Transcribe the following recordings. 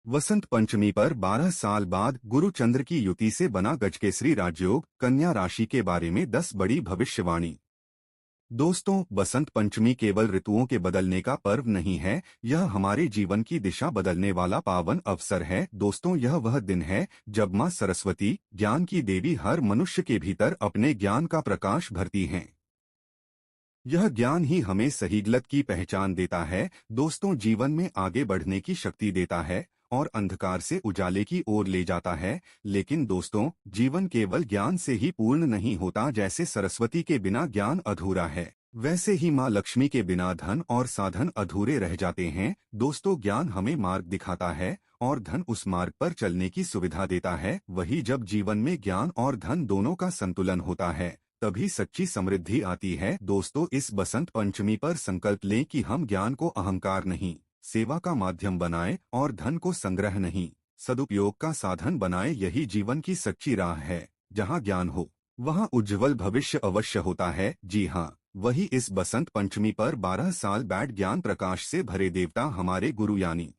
वसंत पंचमी पर 12 साल बाद गुरु चंद्र की युति से बना गजकेसरी राजयोग कन्या राशि के बारे में 10 बड़ी भविष्यवाणी। दोस्तों, बसंत पंचमी केवल ऋतुओं के बदलने का पर्व नहीं है, यह हमारे जीवन की दिशा बदलने वाला पावन अवसर है। दोस्तों, यह वह दिन है जब मां सरस्वती, ज्ञान की देवी, हर मनुष्य के भीतर अपने ज्ञान का प्रकाश भरती हैं। यह ज्ञान ही हमें सही गलत की पहचान देता है। दोस्तों, जीवन में आगे बढ़ने की शक्ति देता है और अंधकार से उजाले की ओर ले जाता है। लेकिन दोस्तों, जीवन केवल ज्ञान से ही पूर्ण नहीं होता। जैसे सरस्वती के बिना ज्ञान अधूरा है, वैसे ही माँ लक्ष्मी के बिना धन और साधन अधूरे रह जाते हैं। दोस्तों, ज्ञान हमें मार्ग दिखाता है और धन उस मार्ग पर चलने की सुविधा देता है। वही जब जीवन में ज्ञान और धन दोनों का संतुलन होता है, तभी सच्ची समृद्धि आती है। दोस्तों, इस बसंत पंचमी पर संकल्प लें कि हम ज्ञान को अहंकार नहीं, सेवा का माध्यम बनाएं और धन को संग्रह नहीं, सदुपयोग का साधन बनाएं। यही जीवन की सच्ची राह है। जहां ज्ञान हो, वहां उज्जवल भविष्य अवश्य होता है। जी हाँ, वही इस बसंत पंचमी पर 12 साल बैठ ज्ञान प्रकाश से भरे देवता हमारे गुरु यानी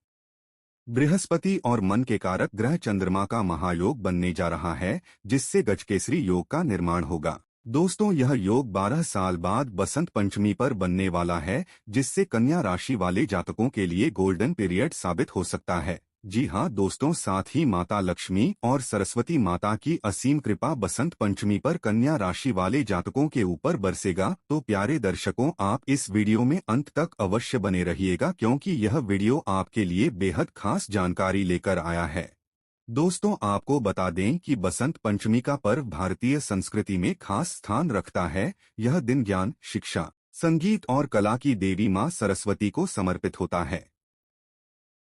बृहस्पति और मन के कारक ग्रह चंद्रमा का महायोग बनने जा रहा है, जिससे गजकेसरी योग का निर्माण होगा। दोस्तों, यह योग 12 साल बाद बसंत पंचमी पर बनने वाला है, जिससे कन्या राशि वाले जातकों के लिए गोल्डन पीरियड साबित हो सकता है। जी हाँ दोस्तों, साथ ही माता लक्ष्मी और सरस्वती माता की असीम कृपा बसंत पंचमी पर कन्या राशि वाले जातकों के ऊपर बरसेगा। तो प्यारे दर्शकों, आप इस वीडियो में अंत तक अवश्य बने रहिएगा, क्योंकि यह वीडियो आपके लिए बेहद खास जानकारी लेकर आया है। दोस्तों, आपको बता दें कि बसंत पंचमी का पर्व भारतीय संस्कृति में खास स्थान रखता है। यह दिन ज्ञान, शिक्षा, संगीत और कला की देवी मां सरस्वती को समर्पित होता है।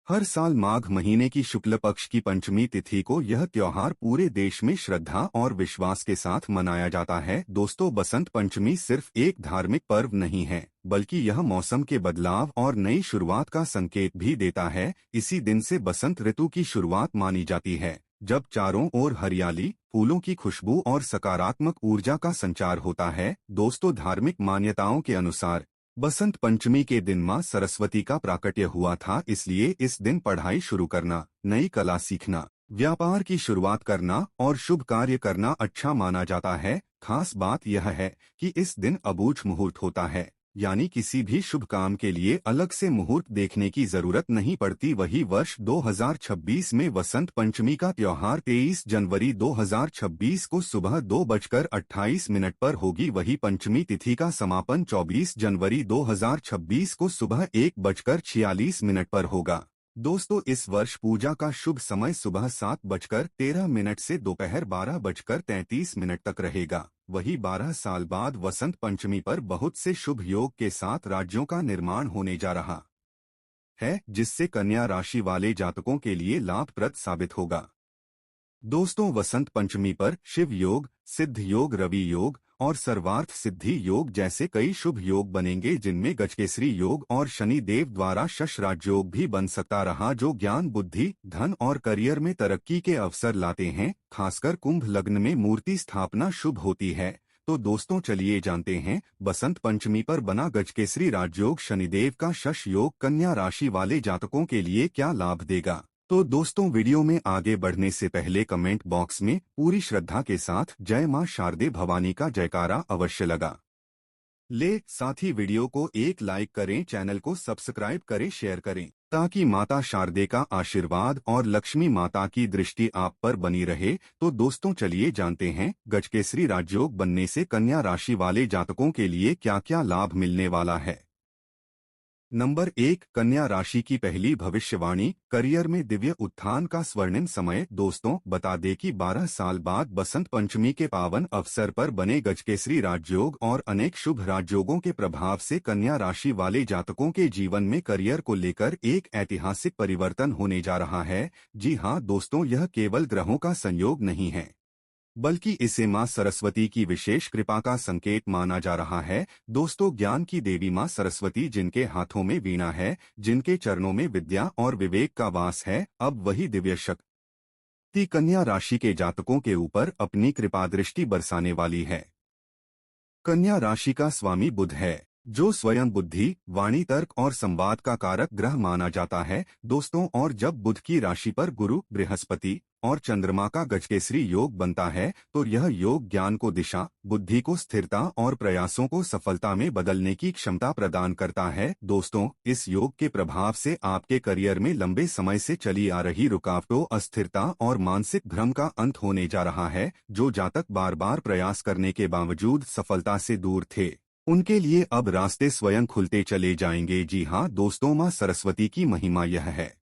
हर साल माघ महीने की शुक्ल पक्ष की पंचमी तिथि को यह त्योहार पूरे देश में श्रद्धा और विश्वास के साथ मनाया जाता है। दोस्तों, बसंत पंचमी सिर्फ एक धार्मिक पर्व नहीं है, बल्कि यह मौसम के बदलाव और नई शुरुआत का संकेत भी देता है। इसी दिन से बसंत ऋतु की शुरुआत मानी जाती है, जब चारों ओर हरियाली, फूलों की खुशबू और सकारात्मक ऊर्जा का संचार होता है। दोस्तों, धार्मिक मान्यताओं के अनुसार बसंत पंचमी के दिन मां सरस्वती का प्राकट्य हुआ था, इसलिए इस दिन पढ़ाई शुरू करना, नई कला सीखना, व्यापार की शुरुआत करना और शुभ कार्य करना अच्छा माना जाता है। खास बात यह है कि इस दिन अबूझ मुहूर्त होता है, यानी किसी भी शुभ काम के लिए अलग से मुहूर्त देखने की जरूरत नहीं पड़ती। वही वर्ष 2026 में वसंत पंचमी का त्योहार 23 जनवरी 2026 को सुबह 2:28 पर होगी। वही पंचमी तिथि का समापन 24 जनवरी 2026 को सुबह 1:46 पर होगा। दोस्तों, इस वर्ष पूजा का शुभ समय सुबह 7:13 से दोपहर 12:33 तक रहेगा। वही 12 साल बाद वसंत पंचमी पर बहुत से शुभ योग के साथ राज्यों का निर्माण होने जा रहा है, जिससे कन्या राशि वाले जातकों के लिए लाभप्रद साबित होगा। दोस्तों, वसंत पंचमी पर शिव योग, सिद्ध योग, रवि योग और सर्वार्थ सिद्धि योग जैसे कई शुभ योग बनेंगे, जिनमें गजकेसरी योग और शनि देव द्वारा शश राजयोग भी बन सकता रहा, जो ज्ञान, बुद्धि, धन और करियर में तरक्की के अवसर लाते हैं। खासकर कुंभ लग्न में मूर्ति स्थापना शुभ होती है। तो दोस्तों, चलिए जानते हैं बसंत पंचमी पर बना गजकेसरी राजयोग शनिदेव का शश योग कन्या राशि वाले जातकों के लिए क्या लाभ देगा। तो दोस्तों, वीडियो में आगे बढ़ने से पहले कमेंट बॉक्स में पूरी श्रद्धा के साथ जय मां शारदे भवानी का जयकारा अवश्य लगा ले। साथ ही वीडियो को एक लाइक करें, चैनल को सब्सक्राइब करें, शेयर करें, ताकि माता शारदे का आशीर्वाद और लक्ष्मी माता की दृष्टि आप पर बनी रहे। तो दोस्तों, चलिए जानते हैं गजकेसरी राजयोग बनने से कन्या राशि वाले जातकों के लिए क्या क्या लाभ मिलने वाला है। नंबर 1, कन्या राशि की पहली भविष्यवाणी, करियर में दिव्य उत्थान का स्वर्णिम समय। दोस्तों, बता दें कि 12 साल बाद बसंत पंचमी के पावन अवसर पर बने गजकेसरी राजयोग और अनेक शुभ राजयोगों के प्रभाव से कन्या राशि वाले जातकों के जीवन में करियर को लेकर एक ऐतिहासिक परिवर्तन होने जा रहा है। जी हाँ दोस्तों, यह केवल ग्रहों का संयोग नहीं है, बल्कि इसे मां सरस्वती की विशेष कृपा का संकेत माना जा रहा है। दोस्तों, ज्ञान की देवी मां सरस्वती, जिनके हाथों में वीणा है, जिनके चरणों में विद्या और विवेक का वास है, अब वही दिव्य शक्ति कन्या राशि के जातकों के ऊपर अपनी कृपा दृष्टि बरसाने वाली है। कन्या राशि का स्वामी बुध है, जो स्वयं बुद्धि, वाणी, तर्क और संवाद का कारक ग्रह माना जाता है दोस्तों। और जब बुध की राशि पर गुरु, बृहस्पति और चंद्रमा का गजकेसरी योग बनता है तो यह योग ज्ञान को दिशा, बुद्धि को स्थिरता और प्रयासों को सफलता में बदलने की क्षमता प्रदान करता है दोस्तों। इस योग के प्रभाव से आपके करियर में लंबे समय से चली आ रही रुकावटों, अस्थिरता और मानसिक भ्रम का अंत होने जा रहा है। जो जातक बार बार प्रयास करने के बावजूद सफलता से दूर थे, उनके लिए अब रास्ते स्वयं खुलते चले जाएंगे। जी हाँ दोस्तों, माँ सरस्वती की महिमा यह है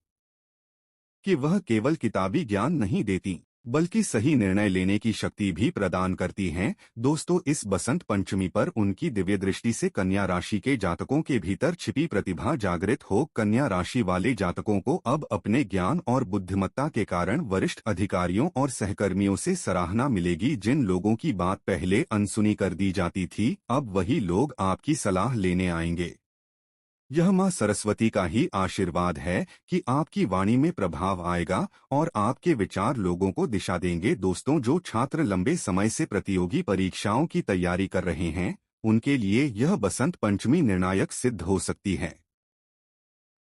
कि वह केवल किताबी ज्ञान नहीं देती, बल्कि सही निर्णय लेने की शक्ति भी प्रदान करती हैं दोस्तों। इस बसंत पंचमी पर उनकी दिव्य दृष्टि से कन्या राशि के जातकों के भीतर छिपी प्रतिभा जागृत हो। कन्या राशि वाले जातकों को अब अपने ज्ञान और बुद्धिमत्ता के कारण वरिष्ठ अधिकारियों और सहकर्मियों से सराहना मिलेगी। जिन लोगों की बात पहले अनसुनी कर दी जाती थी, अब वही लोग आपकी सलाह लेने आएंगे। यह माँ सरस्वती का ही आशीर्वाद है कि आपकी वाणी में प्रभाव आएगा और आपके विचार लोगों को दिशा देंगे दोस्तों। जो छात्र लंबे समय से प्रतियोगी परीक्षाओं की तैयारी कर रहे हैं, उनके लिए यह बसंत पंचमी निर्णायक सिद्ध हो सकती है।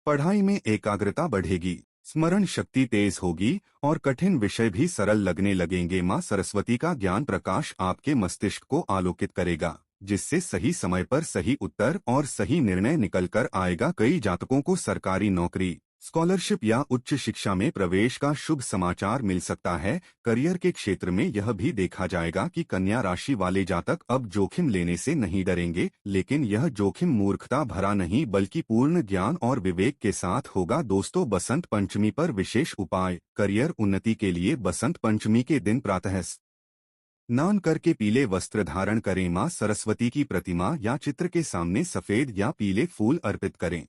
पढ़ाई में एकाग्रता बढ़ेगी, स्मरण शक्ति तेज होगी और कठिन विषय भी सरल लगने लगेंगे। माँ सरस्वती का ज्ञान प्रकाश आपके मस्तिष्क को आलोकित करेगा, जिससे सही समय पर सही उत्तर और सही निर्णय निकल कर आएगा। कई जातकों को सरकारी नौकरी, स्कॉलरशिप या उच्च शिक्षा में प्रवेश का शुभ समाचार मिल सकता है। करियर के क्षेत्र में यह भी देखा जाएगा कि कन्या राशि वाले जातक अब जोखिम लेने से नहीं डरेंगे, लेकिन यह जोखिम मूर्खता भरा नहीं बल्कि पूर्ण ज्ञान और विवेक के साथ होगा दोस्तों। बसंत पंचमी पर विशेष उपाय। करियर उन्नति के लिए बसंत पंचमी के दिन प्रातः स्नान करके पीले वस्त्र धारण करें। माँ सरस्वती की प्रतिमा या चित्र के सामने सफेद या पीले फूल अर्पित करें।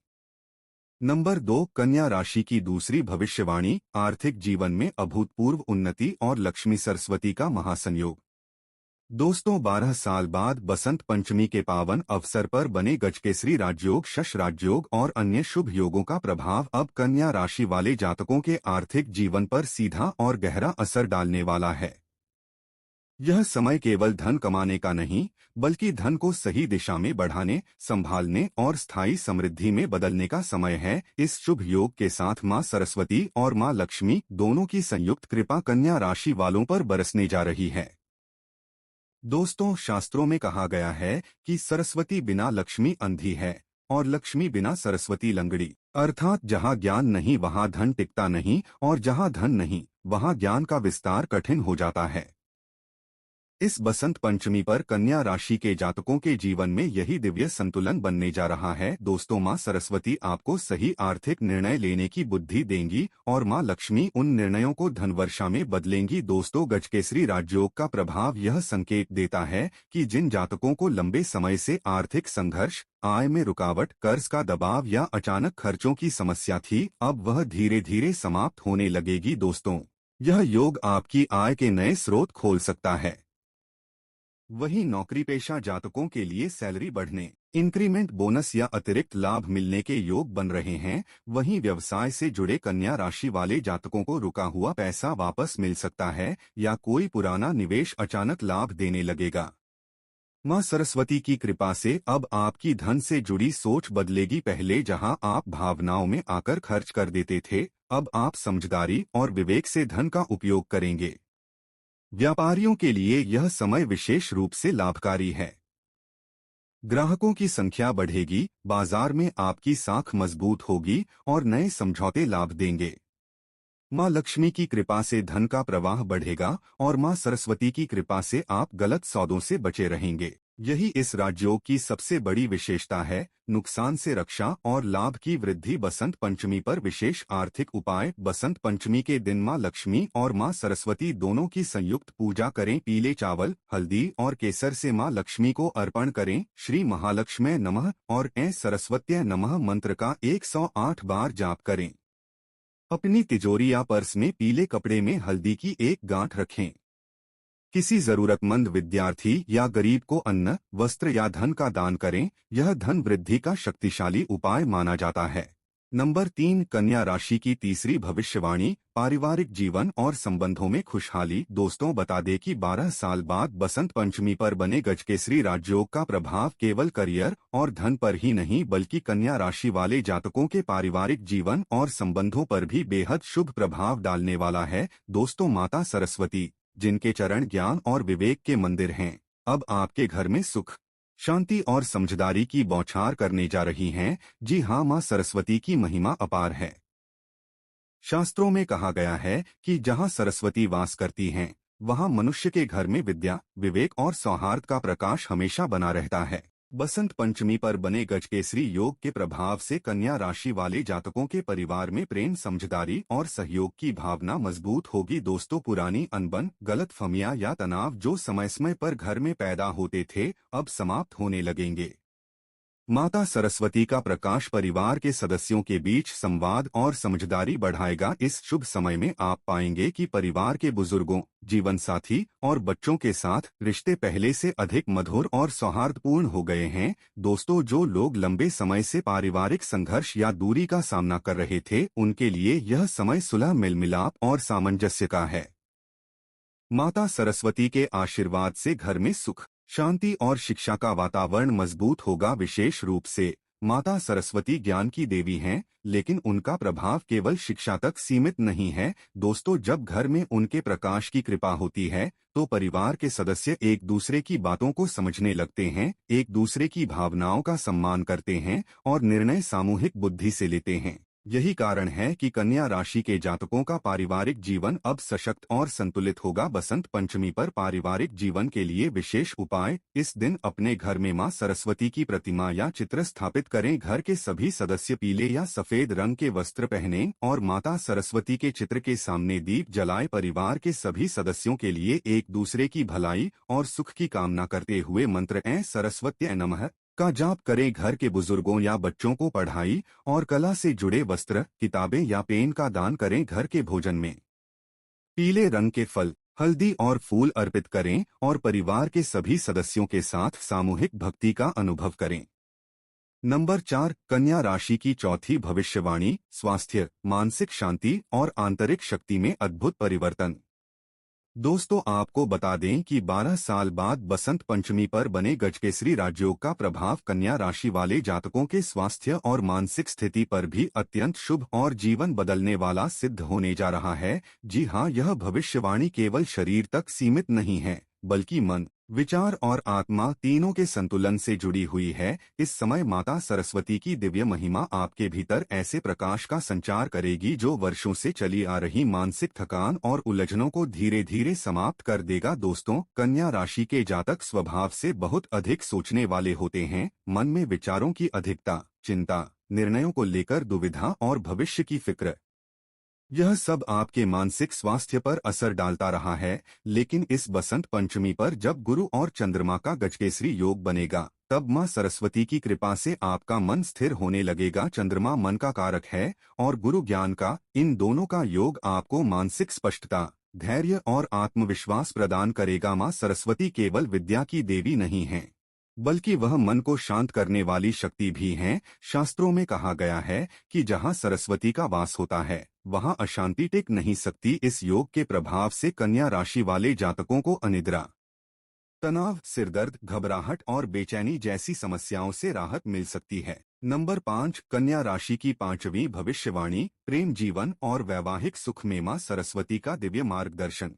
नंबर 2, कन्या राशि की दूसरी भविष्यवाणी। आर्थिक जीवन में अभूतपूर्व उन्नति और लक्ष्मी सरस्वती का महासंयोग। दोस्तों, 12 साल बाद बसंत पंचमी के पावन अवसर पर बने गजकेसरी राजयोग, शश राजयोग और अन्य शुभ योगों का प्रभाव अब कन्या राशि वाले जातकों के आर्थिक जीवन पर सीधा और गहरा असर डालने वाला है। यह समय केवल धन कमाने का नहीं, बल्कि धन को सही दिशा में बढ़ाने, संभालने और स्थायी समृद्धि में बदलने का समय है। इस शुभ योग के साथ माँ सरस्वती और माँ लक्ष्मी दोनों की संयुक्त कृपा कन्या राशि वालों पर बरसने जा रही है। दोस्तों, शास्त्रों में कहा गया है कि सरस्वती बिना लक्ष्मी अंधी है और लक्ष्मी बिना सरस्वती लंगड़ी। अर्थात जहाँ ज्ञान नहीं वहाँ धन टिकता नहीं, और जहाँ धन नहीं वहाँ ज्ञान का विस्तार कठिन हो जाता है। इस बसंत पंचमी पर कन्या राशि के जातकों के जीवन में यही दिव्य संतुलन बनने जा रहा है। दोस्तों, माँ सरस्वती आपको सही आर्थिक निर्णय लेने की बुद्धि देंगी और माँ लक्ष्मी उन निर्णयों को धन वर्षा में बदलेंगी। दोस्तों, गजकेसरी राजयोग का प्रभाव यह संकेत देता है कि जिन जातकों को लंबे समय से आर्थिक संघर्ष, आय में रुकावट, कर्ज का दबाव या अचानक खर्चों की समस्या थी, अब वह धीरे धीरे समाप्त होने लगेगी। दोस्तों, यह योग आपकी आय के नए स्रोत खोल सकता है। वहीं नौकरी पेशा जातकों के लिए सैलरी बढ़ने, इंक्रीमेंट, बोनस या अतिरिक्त लाभ मिलने के योग बन रहे हैं। वहीं व्यवसाय से जुड़े कन्या राशि वाले जातकों को रुका हुआ पैसा वापस मिल सकता है या कोई पुराना निवेश अचानक लाभ देने लगेगा। माँ सरस्वती की कृपा से अब आपकी धन से जुड़ी सोच बदलेगी। पहले जहां आप भावनाओं में आकर खर्च कर देते थे, अब आप समझदारी और विवेक से धन का उपयोग करेंगे। व्यापारियों के लिए यह समय विशेष रूप से लाभकारी है। ग्राहकों की संख्या बढ़ेगी, बाजार में आपकी साख मजबूत होगी और नए समझौते लाभ देंगे। माँ लक्ष्मी की कृपा से धन का प्रवाह बढ़ेगा और माँ सरस्वती की कृपा से आप गलत सौदों से बचे रहेंगे। यही इस राजयोग की सबसे बड़ी विशेषता है। नुकसान से रक्षा और लाभ की वृद्धि। बसंत पंचमी पर विशेष आर्थिक उपाय। बसंत पंचमी के दिन माँ लक्ष्मी और माँ सरस्वती दोनों की संयुक्त पूजा करें। पीले चावल, हल्दी और केसर से माँ लक्ष्मी को अर्पण करें। श्री महालक्ष्मी नमः और ऐ सरस्वत्यै नमः मंत्र का 108 बार जाप करें। अपनी तिजोरी या पर्स में पीले कपड़े में हल्दी की एक गांठ रखें। किसी जरूरतमंद विद्यार्थी या गरीब को अन्न, वस्त्र या धन का दान करें। यह धन वृद्धि का शक्तिशाली उपाय माना जाता है। नंबर 3, कन्या राशि की तीसरी भविष्यवाणी, पारिवारिक जीवन और संबंधों में खुशहाली। दोस्तों, बता दें कि 12 साल बाद बसंत पंचमी पर बने गजकेसरी राजयोग का प्रभाव केवल करियर और धन पर ही नहीं बल्कि कन्या राशि वाले जातकों के पारिवारिक जीवन और संबंधों पर भी बेहद शुभ प्रभाव डालने वाला है। दोस्तों, माता सरस्वती, जिनके चरण ज्ञान और विवेक के मंदिर हैं, अब आपके घर में सुख, शांति और समझदारी की बौछार करने जा रही हैं। जी हाँ, माँ सरस्वती की महिमा अपार है। शास्त्रों में कहा गया है कि जहाँ सरस्वती वास करती हैं, वहाँ मनुष्य के घर में विद्या, विवेक और सौहार्द का प्रकाश हमेशा बना रहता है। बसंत पंचमी पर बने गजकेसरी योग के प्रभाव से कन्या राशि वाले जातकों के परिवार में प्रेम, समझदारी और सहयोग की भावना मजबूत होगी। दोस्तों, पुरानी अनबन, गलतफहमियां या तनाव जो समय समय पर घर में पैदा होते थे, अब समाप्त होने लगेंगे। माता सरस्वती का प्रकाश परिवार के सदस्यों के बीच संवाद और समझदारी बढ़ाएगा। इस शुभ समय में आप पाएंगे कि परिवार के बुजुर्गों, जीवन साथी और बच्चों के साथ रिश्ते पहले से अधिक मधुर और सौहार्दपूर्ण हो गए हैं। दोस्तों, जो लोग लंबे समय से पारिवारिक संघर्ष या दूरी का सामना कर रहे थे, उनके लिए यह समय सुलह, मेलमिलाप और सामंजस्य का है। माता सरस्वती के आशीर्वाद से घर में सुख, शांति और शिक्षा का वातावरण मजबूत होगा। विशेष रूप से माता सरस्वती ज्ञान की देवी हैं, लेकिन उनका प्रभाव केवल शिक्षा तक सीमित नहीं है। दोस्तों, जब घर में उनके प्रकाश की कृपा होती है, तो परिवार के सदस्य एक दूसरे की बातों को समझने लगते हैं, एक दूसरे की भावनाओं का सम्मान करते हैं और निर्णय सामूहिक बुद्धि से लेते हैं। यही कारण है कि कन्या राशि के जातकों का पारिवारिक जीवन अब सशक्त और संतुलित होगा। बसंत पंचमी पर पारिवारिक जीवन के लिए विशेष उपाय। इस दिन अपने घर में मां सरस्वती की प्रतिमा या चित्र स्थापित करें। घर के सभी सदस्य पीले या सफेद रंग के वस्त्र पहनें और माता सरस्वती के चित्र के सामने दीप जलाएं। परिवार के सभी सदस्यों के लिए एक दूसरे की भलाई और सुख की कामना करते हुए मंत्र ऐं सरस्वत्यै नमः का जाप करें। घर के बुजुर्गों या बच्चों को पढ़ाई और कला से जुड़े वस्त्र, किताबें या पेन का दान करें। घर के भोजन में पीले रंग के फल, हल्दी और फूल अर्पित करें और परिवार के सभी सदस्यों के साथ सामूहिक भक्ति का अनुभव करें। नंबर 4, कन्या राशि की चौथी भविष्यवाणी, स्वास्थ्य, मानसिक शांति और आंतरिक शक्ति में अद्भुत परिवर्तन। दोस्तों, आपको बता दें कि 12 साल बाद बसंत पंचमी पर बने गजकेसरी राजयोग का प्रभाव कन्या राशि वाले जातकों के स्वास्थ्य और मानसिक स्थिति पर भी अत्यंत शुभ और जीवन बदलने वाला सिद्ध होने जा रहा है। जी हाँ, यह भविष्यवाणी केवल शरीर तक सीमित नहीं है, बल्कि मन, विचार और आत्मा तीनों के संतुलन से जुड़ी हुई है। इस समय माता सरस्वती की दिव्य महिमा आपके भीतर ऐसे प्रकाश का संचार करेगी जो वर्षों से चली आ रही मानसिक थकान और उलझनों को धीरे धीरे समाप्त कर देगा। दोस्तों, कन्या राशि के जातक स्वभाव से बहुत अधिक सोचने वाले होते हैं। मन में विचारों की अधिकता, चिंता, निर्णयों को लेकर दुविधा और भविष्य की फिक्र, यह सब आपके मानसिक स्वास्थ्य पर असर डालता रहा है। लेकिन इस बसंत पंचमी पर जब गुरु और चंद्रमा का गजकेसरी योग बनेगा, तब मां सरस्वती की कृपा से आपका मन स्थिर होने लगेगा। चंद्रमा मन का कारक है और गुरु ज्ञान का। इन दोनों का योग आपको मानसिक स्पष्टता, धैर्य और आत्मविश्वास प्रदान करेगा। मां सरस्वती केवल विद्या की देवी नहीं है, बल्कि वह मन को शांत करने वाली शक्ति भी हैं। शास्त्रों में कहा गया है कि जहां सरस्वती का वास होता है, वहां अशांति टिक नहीं सकती। इस योग के प्रभाव से कन्या राशि वाले जातकों को अनिद्रा, तनाव, सिरदर्द, घबराहट और बेचैनी जैसी समस्याओं से राहत मिल सकती है। नंबर 5, कन्या राशि की पांचवी भविष्यवाणी, प्रेम जीवन और वैवाहिक सुख में मां सरस्वती का दिव्य मार्गदर्शन।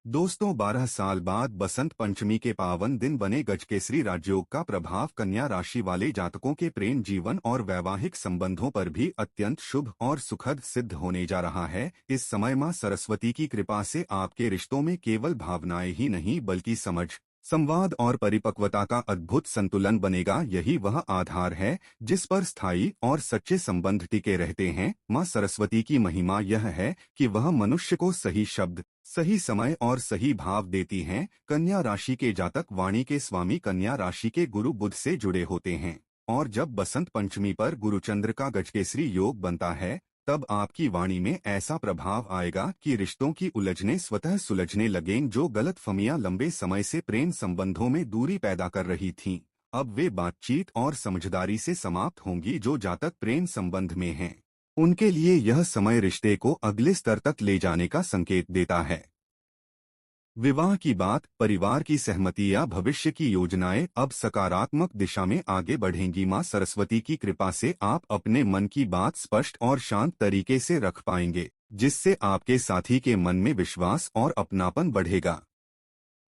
दोस्तों, 12 साल बाद बसंत पंचमी के पावन दिन बने गजकेसरी राजयोग का प्रभाव कन्या राशि वाले जातकों के प्रेम जीवन और वैवाहिक संबंधों पर भी अत्यंत शुभ और सुखद सिद्ध होने जा रहा है। इस समय मां सरस्वती की कृपा से आपके रिश्तों में केवल भावनाएं ही नहीं बल्कि समझ, संवाद और परिपक्वता का अद्भुत संतुलन बनेगा। यही वह आधार है जिस पर स्थायी और सच्चे संबंध टिके रहते हैं। मां सरस्वती की महिमा यह है कि वह मनुष्य को सही शब्द, सही समय और सही भाव देती हैं। कन्या राशि के जातक वाणी के स्वामी कन्या राशि के गुरु बुध से जुड़े होते हैं और जब बसंत पंचमी पर गुरुचंद्र का गजकेसरी योग बनता है, तब आपकी वाणी में ऐसा प्रभाव आएगा कि रिश्तों की उलझनें स्वतः सुलझने लगें। जो गलतफहमियां लंबे समय से प्रेम संबंधों में दूरी पैदा कर रही थीं, अब वे बातचीत और समझदारी से समाप्त होंगी। जो जातक प्रेम संबंध में हैं, उनके लिए यह समय रिश्ते को अगले स्तर तक ले जाने का संकेत देता है। विवाह की बात, परिवार की सहमति या भविष्य की योजनाएं अब सकारात्मक दिशा में आगे बढ़ेंगी। मां सरस्वती की कृपा से आप अपने मन की बात स्पष्ट और शांत तरीके से रख पाएंगे, जिससे आपके साथी के मन में विश्वास और अपनापन बढ़ेगा।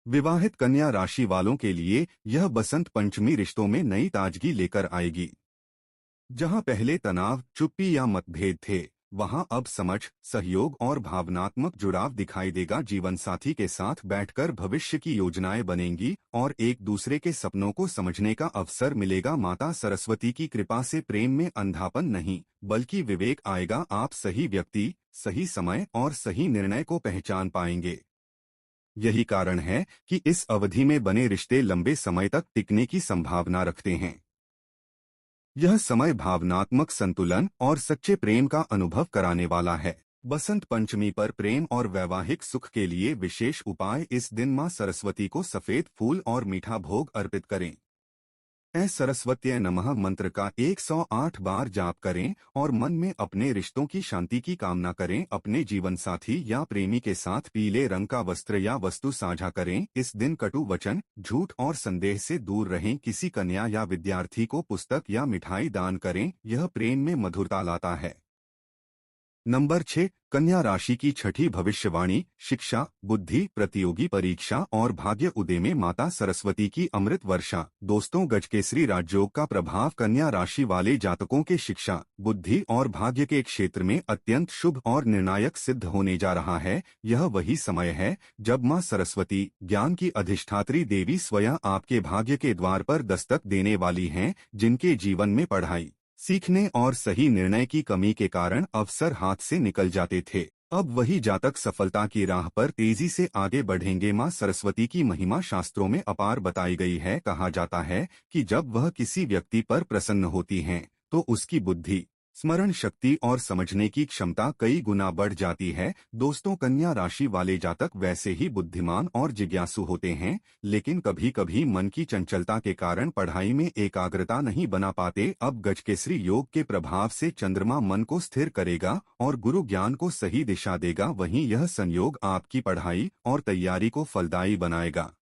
विवाहित कन्या राशि वालों के लिए यह बसंत पंचमी रिश्तों में नई ताजगी लेकर आएगी। जहां पहले तनाव, चुप्पी या मतभेद थे, वहां अब समझ, सहयोग और भावनात्मक जुड़ाव दिखाई देगा। जीवन साथी के साथ बैठकर भविष्य की योजनाएं बनेंगी और एक दूसरे के सपनों को समझने का अवसर मिलेगा। माता सरस्वती की कृपा से प्रेम में अंधापन नहीं, बल्कि विवेक आएगा। आप सही व्यक्ति, सही समय और सही निर्णय को पहचान पाएंगे। यही कारण है कि इस अवधि में बने रिश्ते लंबे समय तक टिकने की संभावना रखते हैं। यह समय भावनात्मक संतुलन और सच्चे प्रेम का अनुभव कराने वाला है। बसंत पंचमी पर प्रेम और वैवाहिक सुख के लिए विशेष उपाय। इस दिन मां सरस्वती को सफेद फूल और मीठा भोग अर्पित करें। सरस्वत्यै नमः मंत्र का 108 बार जाप करें और मन में अपने रिश्तों की शांति की कामना करें। अपने जीवन साथी या प्रेमी के साथ पीले रंग का वस्त्र या वस्तु साझा करें। इस दिन कटु वचन, झूठ और संदेह से दूर रहें। किसी कन्या या विद्यार्थी को पुस्तक या मिठाई दान करें, यह प्रेम में मधुरता लाता है। नंबर 6, कन्या राशि की छठी भविष्यवाणी। शिक्षा, बुद्धि, प्रतियोगी परीक्षा और भाग्य उदय में माता सरस्वती की अमृत वर्षा। दोस्तों, गजकेसरी राजयोग का प्रभाव कन्या राशि वाले जातकों के शिक्षा, बुद्धि और भाग्य के क्षेत्र में अत्यंत शुभ और निर्णायक सिद्ध होने जा रहा है। यह वही समय है जब मां सरस्वती, ज्ञान की अधिष्ठात्री देवी, स्वयं आपके भाग्य के द्वार पर दस्तक देने वाली हैं। जिनके जीवन में पढ़ाई, सीखने और सही निर्णय की कमी के कारण अवसर हाथ से निकल जाते थे, अब वही जातक सफलता की राह पर तेजी से आगे बढ़ेंगे। मां सरस्वती की महिमा शास्त्रों में अपार बताई गई है। कहा जाता है कि जब वह किसी व्यक्ति पर प्रसन्न होती हैं, तो उसकी बुद्धि, स्मरण शक्ति और समझने की क्षमता कई गुना बढ़ जाती है। दोस्तों, कन्या राशि वाले जातक वैसे ही बुद्धिमान और जिज्ञासु होते हैं, लेकिन कभी कभी मन की चंचलता के कारण पढ़ाई में एकाग्रता नहीं बना पाते। अब गजकेसरी योग के प्रभाव से चंद्रमा मन को स्थिर करेगा और गुरु ज्ञान को सही दिशा देगा। वहीं यह संयोग आपकी पढ़ाई और तैयारी को फलदायी बनाएगा।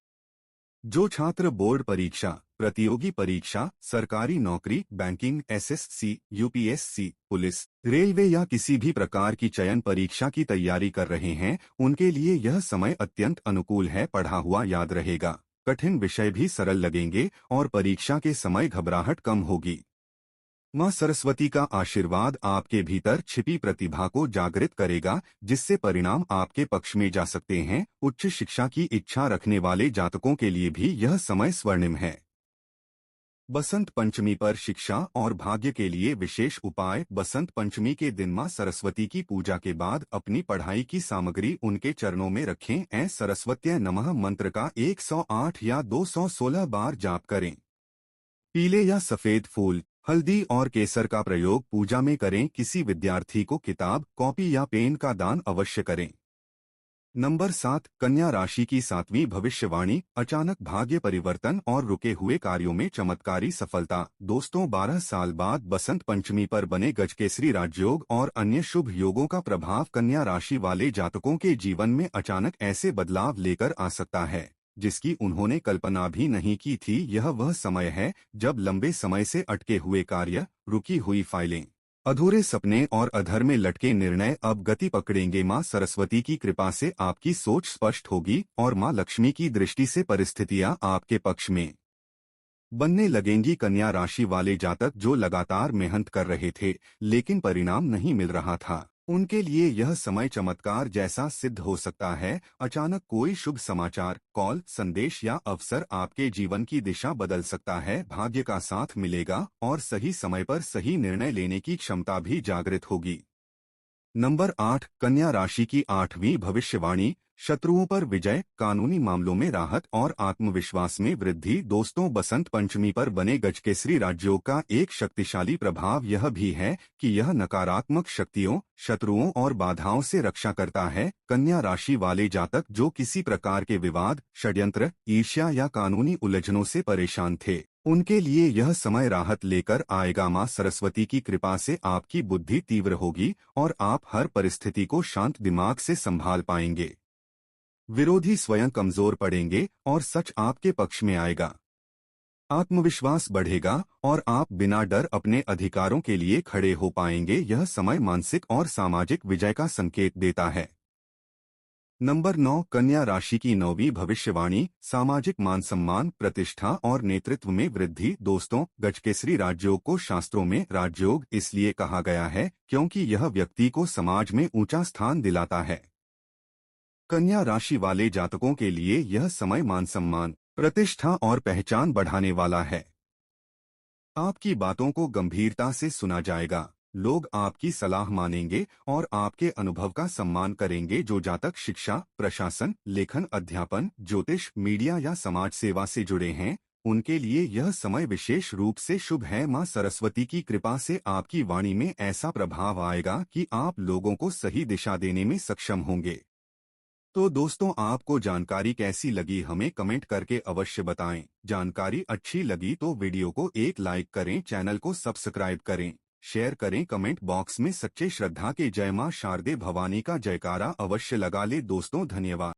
जो छात्र बोर्ड परीक्षा, प्रतियोगी परीक्षा, सरकारी नौकरी, banking, SSC, UPSC, police, railway या किसी भी प्रकार की चयन परीक्षा की तैयारी कर रहे हैं, उनके लिए यह समय अत्यंत अनुकूल है। पढ़ा हुआ याद रहेगा, कठिन विषय भी सरल लगेंगे और परीक्षा के समय घबराहट कम होगी। मां सरस्वती का आशीर्वाद आपके भीतर छिपी प्रतिभा को जागृत करेगा, जिससे परिणाम आपके पक्ष में जा सकते हैं। उच्च शिक्षा की इच्छा रखने वाले जातकों के लिए भी यह समय स्वर्णिम है। बसंत पंचमी पर शिक्षा और भाग्य के लिए विशेष उपाय। बसंत पंचमी के दिन मां सरस्वती की पूजा के बाद अपनी पढ़ाई की सामग्री उनके चरणों में रखें। सरस्वत्यै नमः मंत्र का 108 या 216 बार जाप करें। पीले या सफेद फूल, हल्दी और केसर का प्रयोग पूजा में करें। किसी विद्यार्थी को किताब, कॉपी या पेन का दान अवश्य करें। नंबर 7, कन्या राशि की 7वीं भविष्यवाणी। अचानक भाग्य परिवर्तन और रुके हुए कार्यों में चमत्कारी सफलता। दोस्तों, 12 साल बाद बसंत पंचमी पर बने गजकेसरी राजयोग और अन्य शुभ योगों का प्रभाव कन्या राशि वाले जातकों के जीवन में अचानक ऐसे बदलाव लेकर आ सकता है जिसकी उन्होंने कल्पना भी नहीं की थी। यह वह समय है जब लंबे समय से अटके हुए कार्य, रुकी हुई फाइलें, अधूरे सपने और अधर में लटके निर्णय अब गति पकड़ेंगे। मां सरस्वती की कृपा से आपकी सोच स्पष्ट होगी और मां लक्ष्मी की दृष्टि से परिस्थितियां आपके पक्ष में बनने लगेंगी। कन्या राशि वाले जातक जो लगातार मेहनत कर रहे थे लेकिन परिणाम नहीं मिल रहा था, उनके लिए यह समय चमत्कार जैसा सिद्ध हो सकता है। अचानक कोई शुभ समाचार, कॉल, संदेश या अवसर आपके जीवन की दिशा बदल सकता है। भाग्य का साथ मिलेगा और सही समय पर सही निर्णय लेने की क्षमता भी जागृत होगी। नंबर 8, कन्या राशि की 8वीं भविष्यवाणी। शत्रुओं पर विजय, कानूनी मामलों में राहत और आत्मविश्वास में वृद्धि। दोस्तों, बसंत पंचमी पर बने गजकेसरी राजयोग का एक शक्तिशाली प्रभाव यह भी है कि यह नकारात्मक शक्तियों, शत्रुओं और बाधाओं से रक्षा करता है। कन्या राशि वाले जातक जो किसी प्रकार के विवाद, षड्यंत्र, ईर्ष्या या कानूनी उलझनों से परेशान थे, उनके लिए यह समय राहत लेकर आएगा। मां सरस्वती की कृपा से आपकी बुद्धि तीव्र होगी और आप हर परिस्थिति को शांत दिमाग से संभाल पाएंगे। विरोधी स्वयं कमजोर पड़ेंगे और सच आपके पक्ष में आएगा। आत्मविश्वास बढ़ेगा और आप बिना डर अपने अधिकारों के लिए खड़े हो पाएंगे। यह समय मानसिक और सामाजिक विजय का संकेत देता है। नंबर 9, कन्या राशि की नौवीं भविष्यवाणी। सामाजिक मान सम्मान, प्रतिष्ठा और नेतृत्व में वृद्धि। दोस्तों, गजकेसरी राजयोग को शास्त्रों में राजयोग इसलिए कहा गया है क्योंकि यह व्यक्ति को समाज में ऊंचा स्थान दिलाता है। कन्या राशि वाले जातकों के लिए यह समय मान सम्मान, प्रतिष्ठा और पहचान बढ़ाने वाला है। आपकी बातों को गंभीरता से सुना जाएगा, लोग आपकी सलाह मानेंगे और आपके अनुभव का सम्मान करेंगे। जो जातक शिक्षा, प्रशासन, लेखन, अध्यापन, ज्योतिष, मीडिया या समाज सेवा से जुड़े हैं, उनके लिए यह समय विशेष रूप से शुभ है। मां सरस्वती की कृपा से आपकी वाणी में ऐसा प्रभाव आएगा कि आप लोगों को सही दिशा देने में सक्षम होंगे। तो दोस्तों, आपको जानकारी कैसी लगी हमें कमेंट करके अवश्य बताएं। जानकारी अच्छी लगी तो वीडियो को एक लाइक करें, चैनल को सब्सक्राइब करें, शेयर करें। कमेंट बॉक्स में सच्चे श्रद्धा के जय मां शारदे भवानी का जयकारा अवश्य लगा ले। दोस्तों, धन्यवाद।